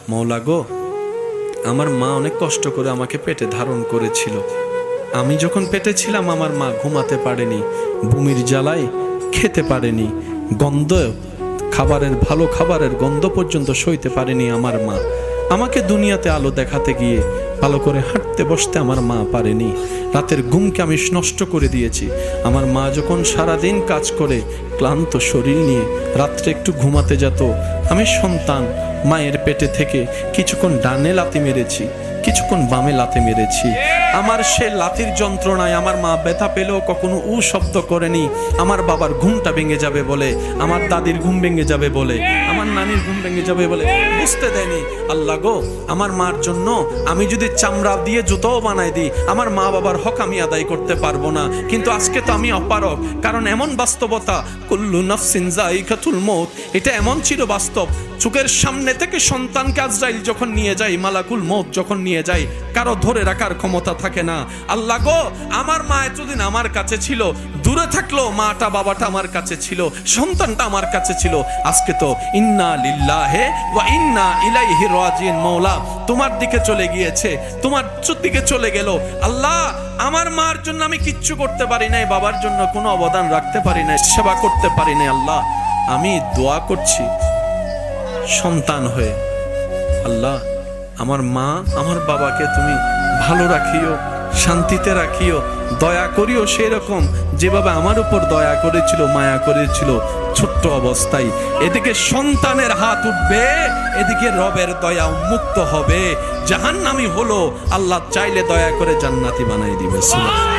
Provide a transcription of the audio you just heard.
মওলা গো, আমার মা অনেক কষ্ট করে আমাকে পেটে ধারণ করেছিল। আমি যখন পেটে ছিলাম আমার মা ঘুমাতে পারেনি, বমির জ্বালায় খেতে পারেনি, গন্ধ ভালো খাবারের গন্ধ পর্যন্ত সইতে পারেনি আমার মা। আমাকে দুনিয়াতে আলো দেখাতে গিয়ে ভালো করে হাঁটতে বসতে আমার মা পারেনি। রাতের ঘুমকে আমি নষ্ট করে দিয়েছি। আমার মা যখন সারাদিন কাজ করে ক্লান্ত শরীর নিয়ে রাত্রে একটু ঘুমাতে যেত, আমি সন্তান মায়ের পেটে থেকে কিছুক্ষণ ডানে লাথি মেরেছি, কিছুক্ষণ বামে লাথি মেরেছি। আমার সে লাথির যন্ত্রণায় আমার মা ব্যথা পেলেও কখনো উ শব্দ করেনি। আমার বাবার ঘুমটা ভেঙে যাবে বলে, আমার দাদির ঘুম ভেঙে যাবে বলে, আমার নানির ঘুম ভেঙে যাবে বলে বুঝতে দেয়নি। আল্লাহ গো, আমার মার জন্য আমি যদি চামড়া দিয়ে জুতোও বানাই দিই, আমার মা বাবার হক আমি আদায় করতে পারবো না। কিন্তু আজকে তো আমি অপারগ, কারণ এমন বাস্তবতা, কুল্লু নাফসিন যায়িকাতুল মউত, এটা এমন ছিল বাস্তব। চোখের সামনে থেকে সন্তানকে আজরাইল যখন নিয়ে যায়, মালাকুল মউত যখন নিয়ে যায়, কারো ধরে রাখার ক্ষমতা থাকে না। আল্লাহ গো, আমার মা এতদিন আমার কাছে ছিল, দূরে থাকলো মাটা বাবাটা আমার কাছে ছিল, সন্তানটা আমার কাছে ছিল। আজকে তো ইন্না লিল্লাহি ওয়া ইন্না ইলাইহি রাজিউন। মওলা তোমার দিকে চলে গিয়েছে, তোমার দিকে চলে গেল। আল্লাহ, আমার মার জন্য আমি কিচ্ছু করতে পারি নাই, বাবার জন্য কোনো অবদান রাখতে পারি নাই, সেবা করতে পারি নাই। আল্লাহ, আমি দোয়া করছি সন্তান হয়ে, আল্লাহ আমার মা আমার বাবাকে তুমি ভালো রাখিও, শান্তিতে রাখিও, দয়া করিও সেই রকম যেভাবে আমার উপর দয়া করেছিল, মায়া করেছিল ছোট্ট অবস্থায়। এদিকে সন্তানের হাত উঠবে, এদিকে রবের দয়া উন্মুক্ত হবে, জাহান্নামী হলো আল্লাহ চাইলে দয়া করে জান্নাতি বানাই দিবে। সুবহানাল্লাহ।